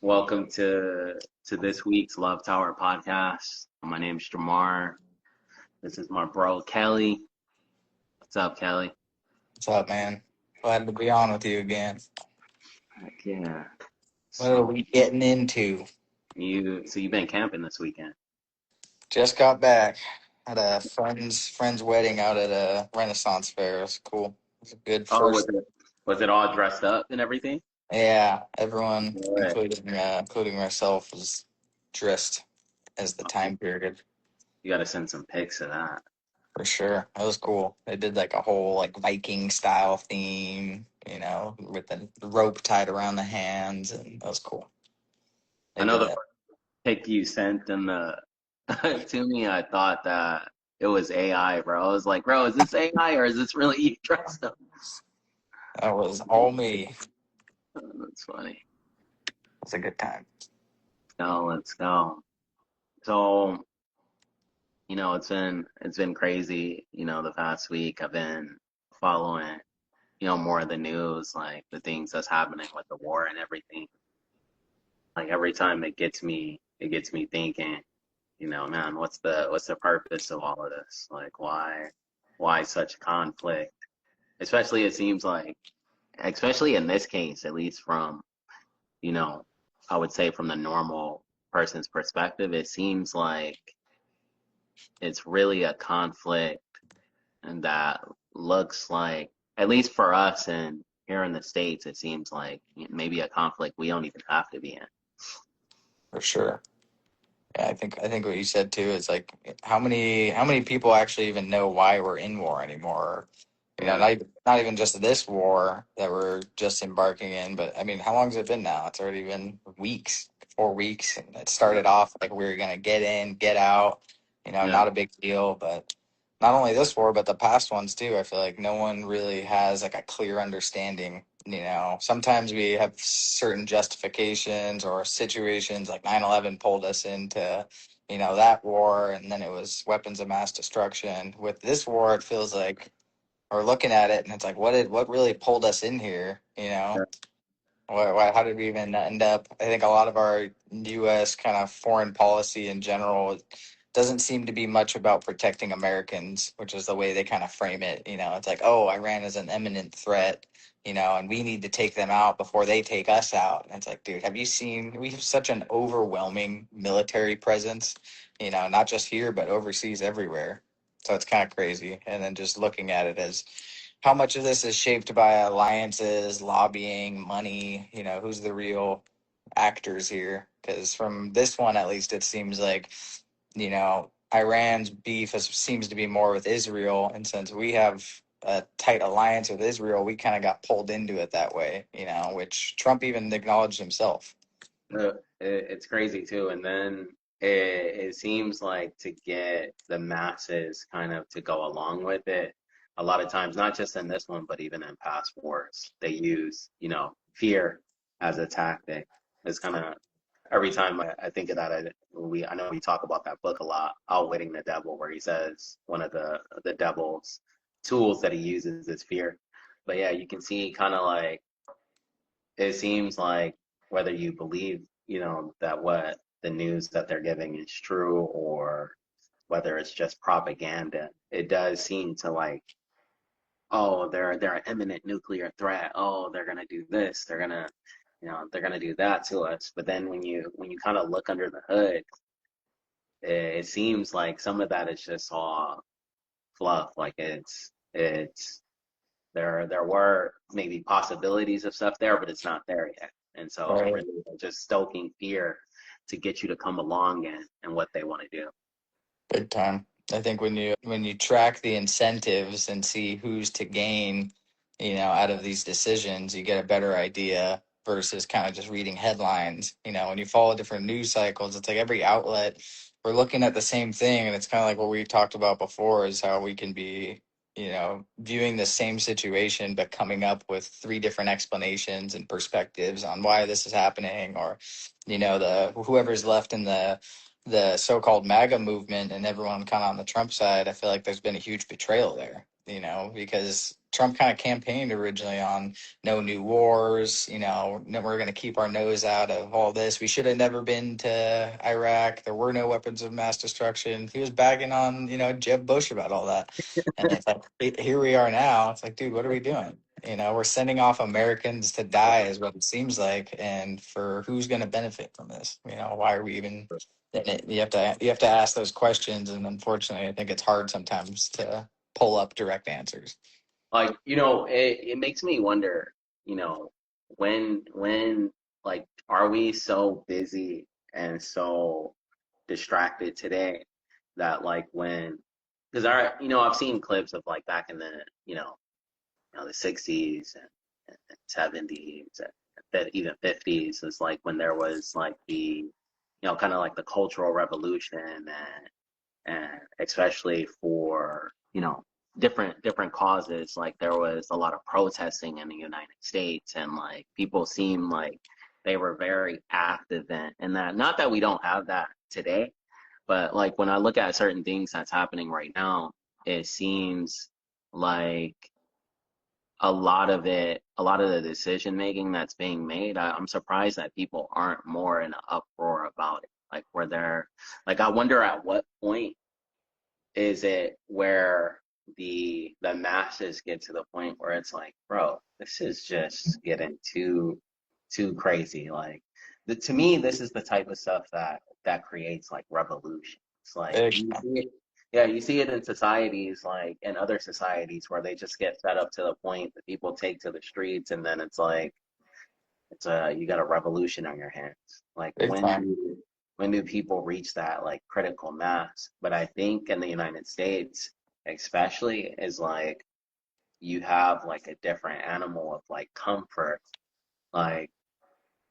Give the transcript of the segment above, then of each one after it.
Welcome to this week's Love Tower podcast. My name's Jamar. This is my bro Kelly. What's up, Kelly? What's up, man? Glad to be on with you again. Heck yeah. What are So we getting into? you've been camping this weekend. Just got back. Had a friend's wedding out at a Renaissance fair. It was cool. It was a good Oh, first. was it all dressed up and everything? Yeah, everyone, Good. including myself, was dressed as the Oh, time period you got to send some pics of that. for sure. That was cool. They did like a whole like Viking style theme, with the rope tied around the hands, and that was cool. I They know did the that. pic you sent in the to me. I thought that it was AI, bro. I was like, bro, is this AI or is this really you dressed up? That was all me. It That's funny. was a good time. No, let's go. So. It's been crazy, the past week. I've been following, more of the news, like the things that's happening with the war and everything. Like every time it gets me thinking, man, what's the purpose of all of this? Like why such conflict? Especially it seems like, especially in this case, at least from, you know, I would say from the normal person's perspective, it seems like it's really a conflict and that looks like, at least for us and here in the States, it seems like maybe a conflict we don't even have to be in. For sure. Yeah, I think what you said too is like how many people actually even know why we're in war anymore? Yeah, Not even just this war that we're just embarking in, but I mean, how long has it been now? It's already been weeks, 4 weeks, and it yeah, started off like we were gonna get in, get out, yeah, not a big deal. But not only this war, but the past ones too. I feel like no one really has like a clear understanding. Sometimes we have certain justifications or situations like 9/11 pulled us into, that war, and then it was weapons of mass destruction. With this war, it feels like we're looking at it and it's like, what really pulled us in here? yeah. How did we even end up? I think a lot of our U.S. kind of foreign policy in general doesn't seem to be much about protecting Americans, which is the way they kind of frame it. It's like, oh, Iran is an imminent threat, and we need to take them out before they take us out. And it's like, dude, have you seen? We have such an overwhelming military presence, not just here but overseas everywhere. So it's kind of crazy. And then just looking at it as how much of this is shaped by alliances, lobbying, money, who's the real actors here? Because from this one, at least, it seems like, Iran's beef seems to be more with Israel. And since we have a tight alliance with Israel, we kind of got pulled into it that way, which Trump even acknowledged himself. It's crazy too. And then it seems like to get the masses kind of to go along with it, a lot of times, not just in this one, but even in past wars, they use, fear as a tactic. It's kind of every time I think of that, I know we talk about that book a lot, Outwitting the Devil, where he says one of the devil's tools that he uses is fear. But yeah, you can see kind of like it seems like whether you believe, that what the news that they're giving is true or whether it's just propaganda, it does seem to like, oh, they're an imminent nuclear threat. Oh, they're gonna do this. They're gonna do that to us. But then when you kind of look under the hood, it seems like some of that is just all fluff. Like it's there were maybe possibilities of stuff there, but it's not there yet. And so Right. really they're just stoking fear to get you to come along and what they want to do. Big time. I think when you track the incentives and see who's to gain, out of these decisions, you get a better idea versus kind of just reading headlines. When you follow different news cycles, it's like every outlet we're looking at the same thing, and it's kind of like what we talked about before is how we can be, viewing the same situation but coming up with three different explanations and perspectives on why this is happening, or the whoever's left in the so-called MAGA movement and everyone kind of on the Trump side. I feel like there's been a huge betrayal there, because Trump kind of campaigned originally on no new wars, we're going to keep our nose out of all this. We should have never been to Iraq. There were no weapons of mass destruction. He was bagging on, Jeb Bush about all that. And it's like, here we are now. It's like, dude, what are we doing? We're sending off Americans to die is what it seems like. And for who's going to benefit from this? Why are we even in it? You have to ask those questions. And unfortunately, I think it's hard sometimes to pull up direct answers. Like, it makes me wonder, when like are we so busy and so distracted today that like when because I've seen clips of like back in the the 60s and 70s and even 50s is like when there was like the kind of like the Cultural Revolution and especially for different causes, like there was a lot of protesting in the United States and like people seemed like they were very active in that. Not that we don't have that today, but like when I look at certain things that's happening right now, it seems like a lot of the decision making that's being made, I'm surprised that people aren't more in an uproar about it. Like where they're like, I wonder at what point is it where the masses get to the point where it's like, bro, this is just getting too crazy. Like to me, this is the type of stuff that creates like revolution. It's like Big. you see it, yeah, you see it in societies like in other societies where they just get fed up to the point that people take to the streets, and then it's like you got a revolution on your hands. Like Big time. when do people reach that like critical mass? But I think in the United States, especially, is like you have like a different animal of like comfort. Like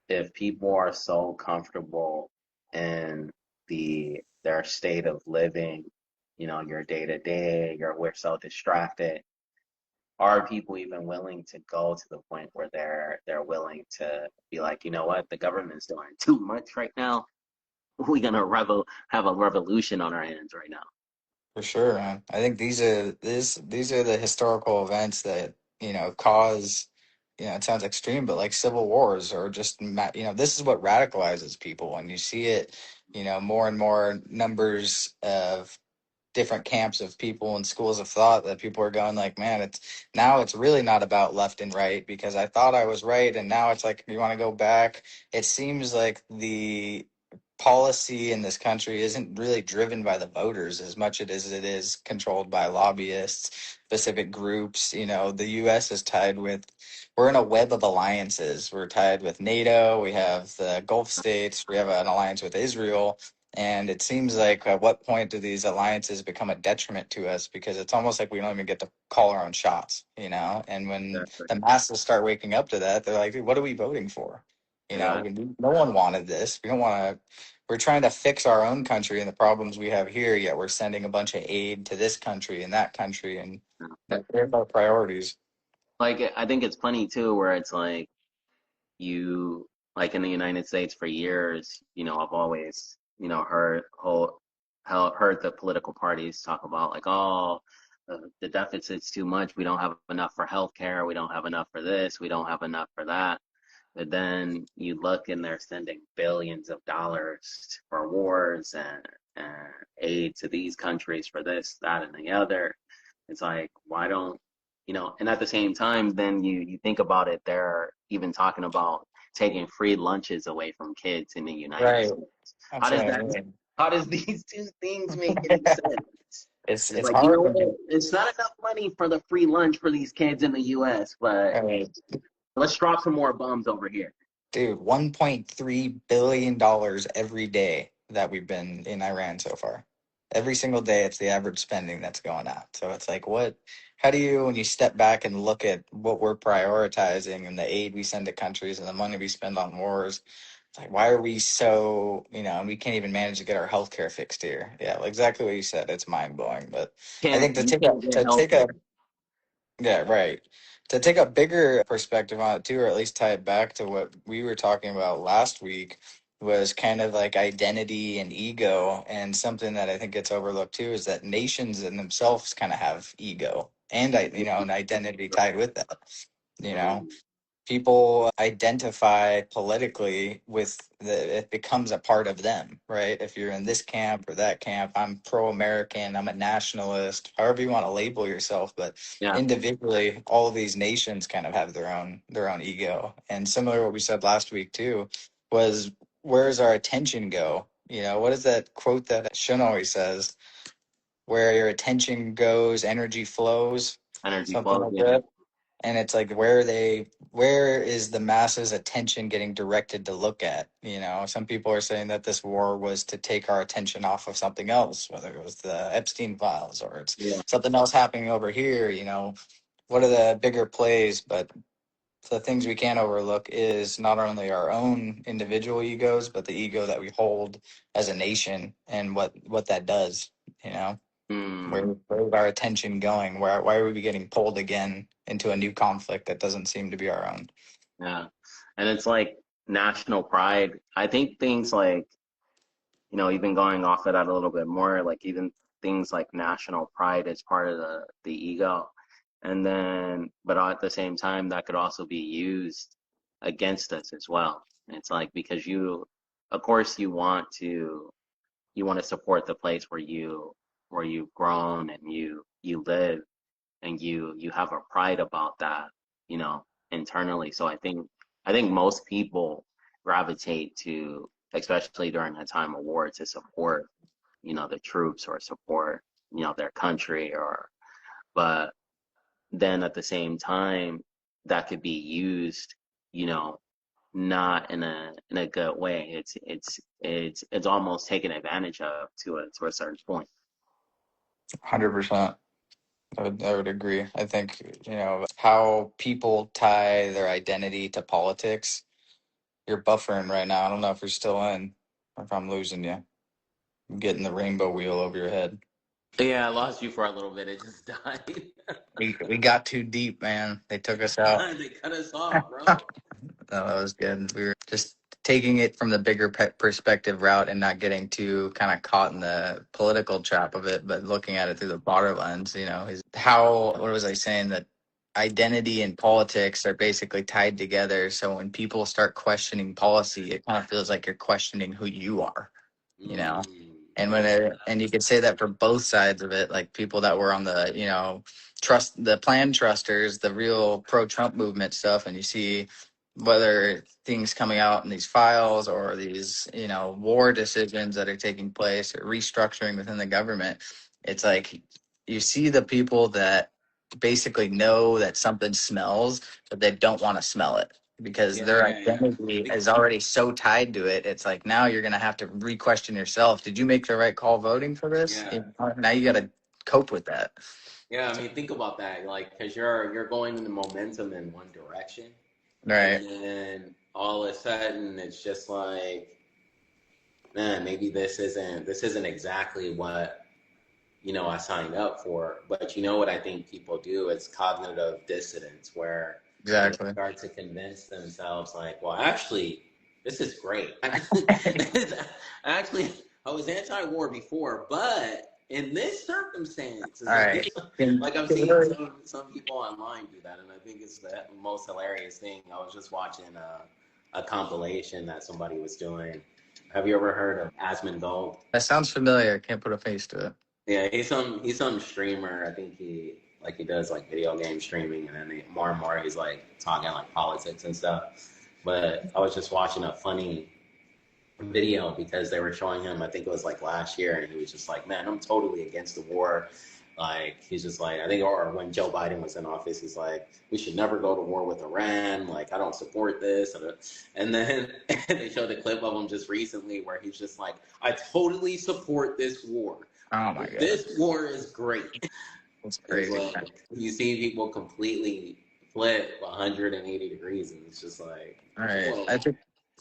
if people are so comfortable in their state of living, your day to day, we're so distracted. Are people even willing to go to the point where they're willing to be like, you know what, the government's doing too much right now. We're gonna have a revolution on our hands right now. For sure, man. I think these are the historical events that cause it sounds extreme, but like civil wars or just this is what radicalizes people, and you see it more and more numbers of different camps of people and schools of thought that people are going like, man, it's really not about left and right because I thought I was right, and now it's like you want to go back. It seems like the policy in this country isn't really driven by the voters as much as it is controlled by lobbyists, specific groups. The US is tied with, we're in a web of alliances. We're tied with NATO, we have the Gulf states, we have an alliance with Israel. And it seems like at what point do these alliances become a detriment to us? Because it's almost like we don't even get to call our own shots. And when Exactly. the masses start waking up to that, they're like, dude, what are we voting for? Exactly. No one wanted this. We don't want to. We're trying to fix our own country and the problems we have here, yet we're sending a bunch of aid to this country and that country, and they're our priorities. Like I think it's funny too, where it's like you like in the United States for years, I've always, heard the political parties talk about like, oh, the deficit's too much. We don't have enough for healthcare. We don't have enough for this. We don't have enough for that. But then you look and they're sending billions of dollars for wars and aid to these countries for this, that, and the other. It's like, why don't, and at the same time, then you think about it, they're even talking about taking free lunches away from kids in the United Right. States. How That's does what I that, mean. how does these two things make any sense? It's It's it's like, you know hard when what? It's not enough money for the free lunch for these kids in the US, but I mean, let's drop some more bombs over here. dude, $1.3 billion every day that we've been in Iran so far. Every single day, it's the average spending that's going out. So it's like, how do you, when you step back and look at what we're prioritizing and the aid we send to countries and the money we spend on wars, it's like, why are we so, we can't even manage to get our healthcare fixed here? Yeah, exactly what you said. It's mind blowing. But I think You can't get to health take a care. yeah, right. To take a bigger perspective on it too, or at least tie it back to what we were talking about last week, was kind of like identity and ego. And something that I think gets overlooked too is that nations in themselves kind of have ego. and an identity tied with that. You know, Mm, people identify politically with it becomes a part of them, right? If you're in this camp or that camp, I'm pro-American, I'm a nationalist, however you want to label yourself, but yeah, individually, all of these nations kind of have their own ego. And similar to what we said last week too, was where does our attention go? What is that quote that Shun always says? Where your attention goes, energy flows, energy something flows. like Yeah, that. And it's like where is the masses attention getting directed to look at? Some people are saying that this war was to take our attention off of something else, whether it was the Epstein files or it's yeah. something else happening over here. What are the bigger plays? But the things we can't overlook is not only our own individual egos, but the ego that we hold as a nation and what that does. you know Mm, where's our attention going? Why are we getting pulled again into a new conflict that doesn't seem to be our own? yeah. And it's like national pride. I think things like, even going off of that a little bit more, like even things like national pride is part of the ego. And then, but at the same time, that could also be used against us as well. It's like because of course, you want to support the place where you've grown and you live and you have a pride about that, you know, internally. So I think most people gravitate to, especially during a time of war, to support, the troops or support, their country but then at the same time that could be used, you know, not in a good way. It's almost taken advantage of to a certain point. 100%. I would agree. I think, how people tie their identity to politics. You're buffering right now. I don't know if you're still in or if I'm losing you. I'm getting the rainbow wheel over your head. Yeah, I lost you for a little bit. It just died. We got too deep, man. They took us out. They cut us off, bro. No, that was good. We were just taking it from the bigger perspective route and not getting too kind of caught in the political trap of it, but looking at it through the broader lens. Is how, what was I saying? That identity and politics are basically tied together. So when people start questioning policy, it kind of feels like you're questioning who you are, you know? And Yeah, and you could say that for both sides of it, like people that were on the, the plan trusters, the real pro Trump movement stuff, and you see whether things coming out in these files or these, war decisions that are taking place or restructuring within the government. It's like you see the people that basically know that something smells, but they don't want to smell it because yeah, their yeah, yeah. identity is already so tied to it. It's like now you're going to have to re-question yourself. Did you make the right call voting for this? Yeah, Now you got to cope with that. yeah. I mean, think about that, like, because you're going in the momentum in one direction, and Right. then all of a sudden it's just like, man, maybe this isn't exactly what I signed up for. But you know what I think people do? It's cognitive dissonance, where they Exactly. start to convince themselves, like, well, actually, this is great. Actually, I was anti-war before, but in this circumstance, All it's like, right. Can, like I've can seen we- some people online do that, and I think it's the most hilarious thing. I was just watching a compilation that somebody was doing. Have you ever heard of Asmongold? that sounds familiar. Can't put a face to it. Yeah, he's some streamer. I think he does like video game streaming, and then more and more he's like talking like politics and stuff. But I was just watching a funny video because they were showing him. I think it was like last year, and he was just like, "Man, I'm totally against the war." Like he's just like, I think, or when Joe Biden was in office, he's like, "We should never go to war with Iran. Like I don't support this." And then they showed a clip of him just recently where he's just like, "I totally support this war. Oh my god, This war is great." that's It's crazy. like you see people completely flip 180 degrees, and it's just like, All right. whoa.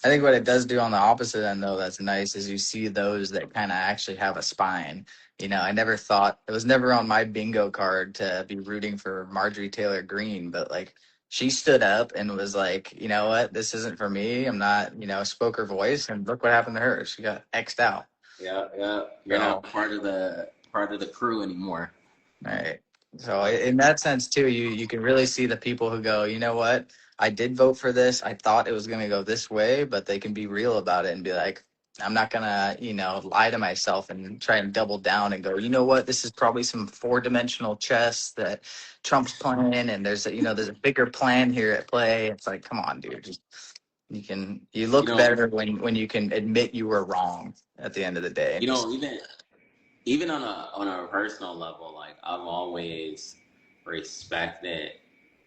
I think what it does do on the opposite end though that's nice is you see those that kind of actually have a spine. I never thought it was never on my bingo card to be rooting for Marjorie Taylor Greene, but like she stood up and was like, you know what, this isn't for me. I'm not, spoke her voice and look what happened to her. She got X'd out. Yeah, yeah. You're not So, part of the crew anymore. all right. So in that sense too, you can really see the people who go, you know what, I did vote for this. I thought it was going to go this way, but they can be real about it and be like, I'm not gonna, lie to myself and try and double down and go, you know what, this is probably some four-dimensional chess that Trump's playing, and there's a bigger plan here at play. It's like, come on, dude, you You look know, better when you can admit you were wrong at the end of the day, and you just know, even on a personal level, like I've always respected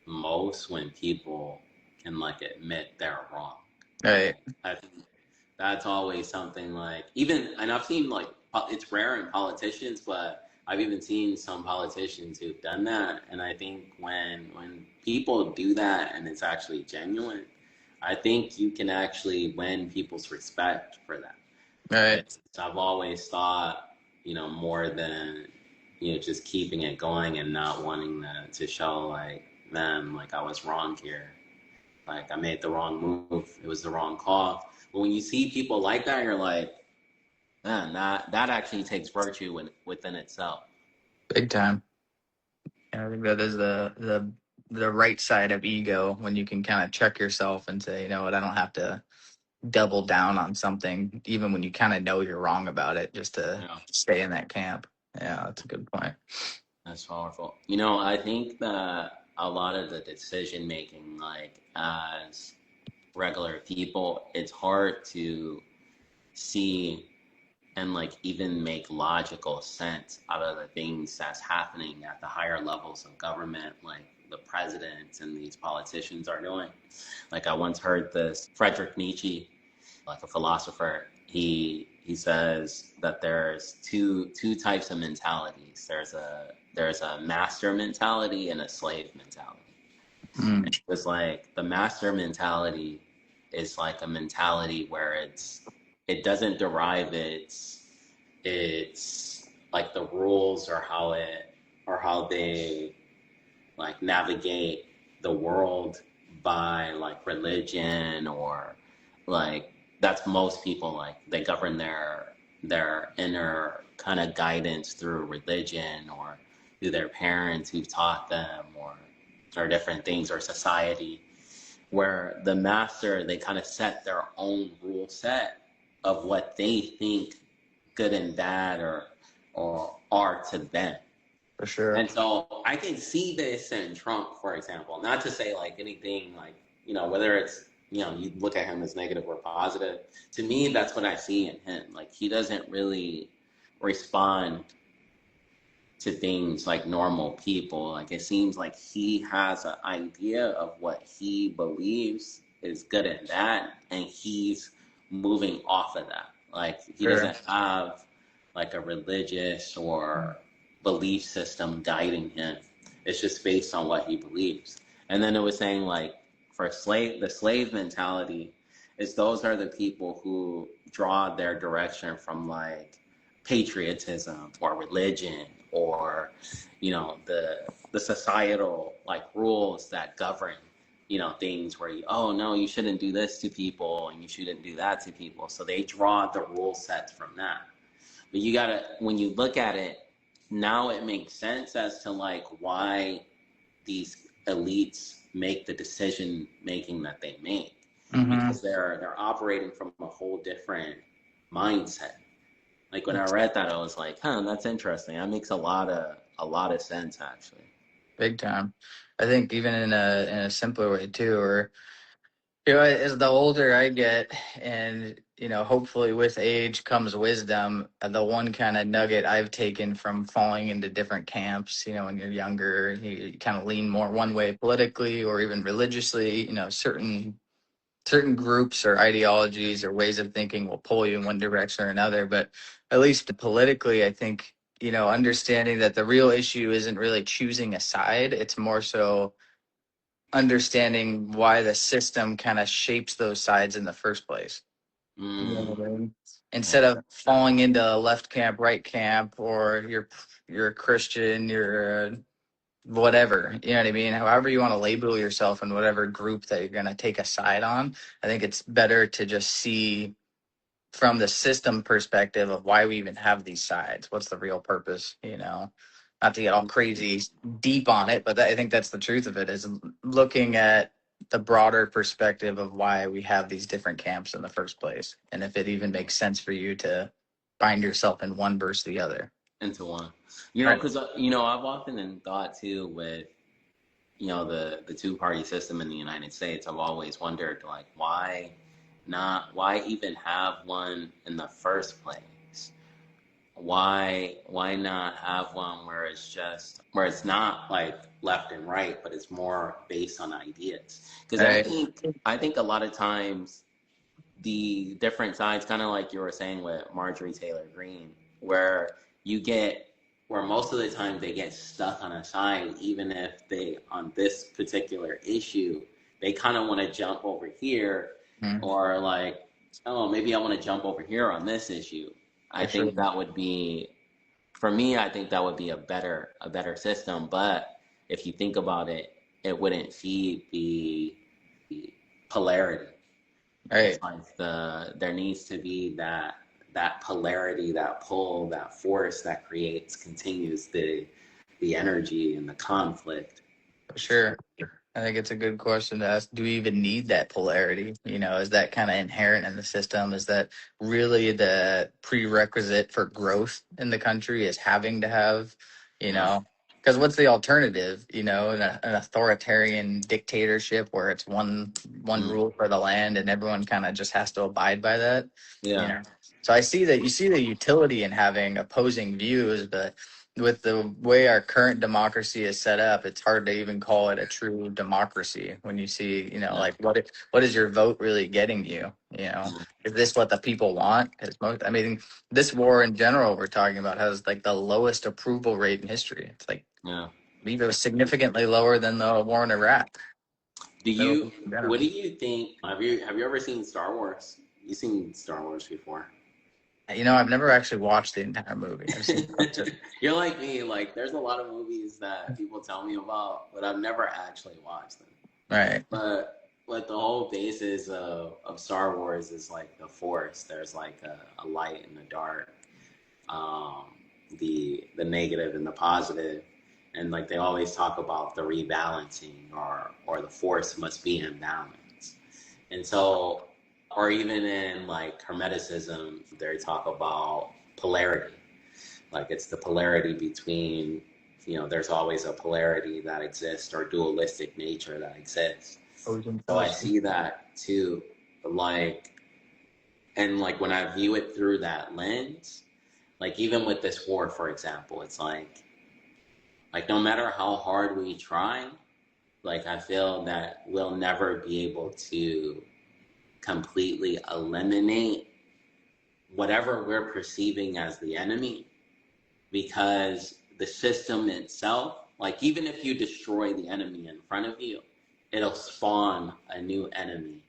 most when people can like admit they're wrong. right, I think that's always something like even, and I've seen like it's rare in politicians, but I've even seen some politicians who've done that. And I think when people do that and it's actually genuine, I think you can actually win people's respect for that. right, I've always thought, more than, just keeping it going and not wanting to show like them, like I was wrong here. Like I made the wrong move. It was the wrong call. But when you see people like that, you're like, man, that actually takes virtue within itself. big time. I think that is the right side of ego, when you can kind of check yourself and say, you know what, I don't have to double down on something, even when you kind of know you're wrong about it, just to Yeah, stay in that camp. Yeah, that's a good point. that's powerful. I think that a lot of the decision making, like as regular people, it's hard to see and like even make logical sense out of the things that's happening at the higher levels of government, like the presidents and these politicians are doing. Like I once heard this Friedrich Nietzsche, like a philosopher, he says that there's two types of mentalities. There's a master mentality and a slave mentality. Mm, It was like the master mentality is like a mentality where it doesn't derive its like the rules or how they like navigate the world by like religion or like that's most people like they govern their inner kind of guidance through religion or through their parents who've taught them or different things or society where the master they kind of set their own rule set of what they think good and bad or are to them. for sure. And so I can see this in Trump, for example, not to say like anything like, whether it's, you look at him as negative or positive. To me, that's what I see in him. Like he doesn't really respond to things like normal people. Like it seems like he has an idea of what he believes is good and bad, and he's moving off of that. Like he Sure. doesn't have like a religious or belief system guiding him. It's just based on what he believes. And then it was saying like for the slave mentality is those are the people who draw their direction from like patriotism or religion or the societal like rules that govern things where oh no, you shouldn't do this to people and you shouldn't do that to people, so they draw the rule sets from that. But you gotta, when you look at it now, it makes sense as to like why these elites make the decision making that they make, Mm-hmm. because they're operating from a whole different mindset. Like when I read that, I was like, huh, that's interesting. That makes a lot of sense actually. Big time. I think even in a simpler way too, or as the older I get, and hopefully with age comes wisdom. The one kind of nugget I've taken from falling into different camps, when you're younger, you kind of lean more one way politically or even religiously. Certain groups or ideologies or ways of thinking will pull you in one direction or another. But at least politically, I think understanding that the real issue isn't really choosing a side. It's more so understanding why the system kind of shapes those sides in the first place. You know Mm, what I mean? yeah. Instead of falling into left camp, right camp, or you're a Christian, you're whatever, you know what I mean? However you want to label yourself in whatever group that you're going to take a side on, I think it's better to just see from the system perspective of why we even have these sides. What's the real purpose, not to get all crazy deep on it, but I think that's the truth of it, is looking at the broader perspective of why we have these different camps in the first place, and if it even makes sense for you to find yourself in one versus the other. into one. Right. Because I've often thought too with the two-party system in the United States. I've always wondered like why even have one in the first place? Why not have one where it's not like left and right, but it's more based on ideas? Because Right. I think a lot of times the different sides, kind of like you were saying with Marjorie Taylor Greene, where you get where most of the time they get stuck on a side, even if they on this particular issue they kind of want to jump over here, Mhm. or like, oh, maybe I want to jump over here on this issue. I For sure. think that would be, for me, I think that would be a better system. But if you think about it, it wouldn't feed the polarity. It's Right. like there needs to be that polarity, that pull, that force that continues the energy and the conflict. For sure. I think it's a good question to ask. Do we even need that polarity? Is that kind of inherent in the system? Is that really the prerequisite for growth in the country, is having to have, you Yeah, know, because what's the alternative? An authoritarian dictatorship where it's one mm, rule for the land and everyone kind of just has to abide by that. You yeah, know, so I see that you see the utility in having opposing views, but with the way our current democracy is set up, it's hard to even call it a true democracy when you see, yeah, like what is your vote really getting you? mm, Is this what the people want? Because I mean, this war in general we're talking about has like the lowest approval rate in history. It's like, yeah. I believe it was significantly lower than the war in Iraq. Middle East in What general. do you think? Have you ever seen Star Wars? You seen Star Wars before? I've never actually watched the entire movie. I've seen parts of it. You're like me. Like, there's a lot of movies that people tell me about, but I've never actually watched them. Right. But the whole basis of Star Wars is like the Force. There's like a light and a dark, um, the negative and the positive, and like they always talk about the rebalancing, or the Force must be in balance. And so, or even in like Hermeticism, they talk about polarity. Like it's the polarity between, there's always a polarity that exists, or dualistic nature that exists. Opposing So I forces. see that too. Like, and like when I view it through that lens, like even with this war, for example, it's like no matter how hard we try, like I feel that we'll never be able to completely eliminate whatever we're perceiving as the enemy, because the system itself, like even if you destroy the enemy in front of you, it'll spawn a new enemy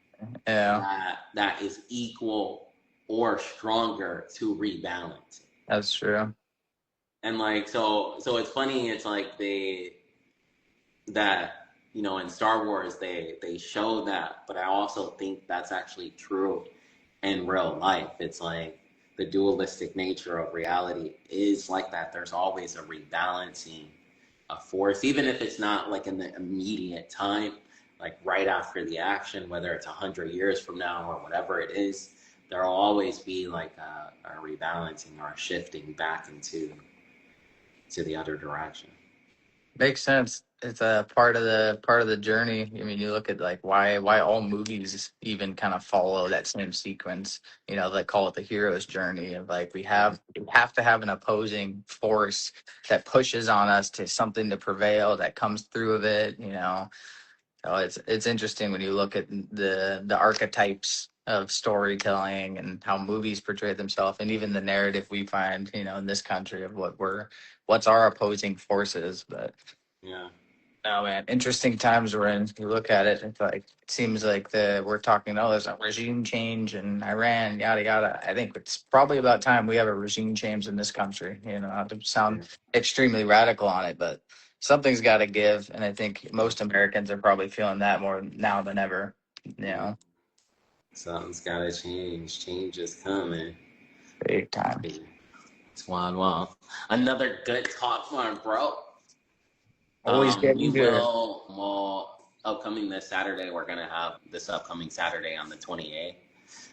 Yeah, that is equal or stronger to rebalance it. that's true. And like so it's funny, it's like that in Star Wars they show that, but I also think that's actually true in real life. It's like the dualistic nature of reality is like that. There's always a rebalancing of force, even if it's not like in the immediate time, like right after the action, whether it's 100 years from now or whatever it is. There'll always be like a rebalancing or a shifting back into to the other direction. Makes sense. It's a part of the journey. I mean, you look at like why all movies even kind of follow that same sequence. They call it the hero's journey of like we have to have an opposing force that pushes on us to something to prevail that comes through of it. So it's interesting when you look at the archetypes of storytelling and how movies portray themselves, and even the narrative we find, in this country of what's our opposing forces. But Yeah. oh man, interesting times we're in. You look at it, it's like it seems like we're talking. Oh, there's a regime change in Iran, yada yada. I think it's probably about time we have a regime change in this country. Not to sound Yeah. extremely radical on it, but something's got to give, and I think most Americans are probably feeling that more now than ever. You Yeah. know, Something's gotta change. Change is coming. big time. Well, another good talk one, bro. Always We getting good. will upcoming this Saturday. We're gonna have this upcoming Saturday on the 28th.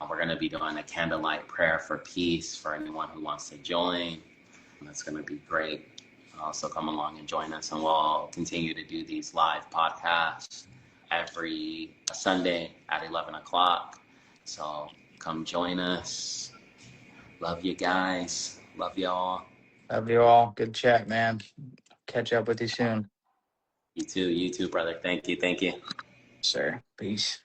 We're gonna be doing a candlelight prayer for peace for anyone who wants to join. That's gonna be great. So come along and join us, and we'll continue to do these live podcasts every Sunday at 11 o'clock. So come join us. Love you guys. Love y'all. Love you all. Good chat, man. Catch up with you soon. You too, brother. Thank you. Sir. Peace.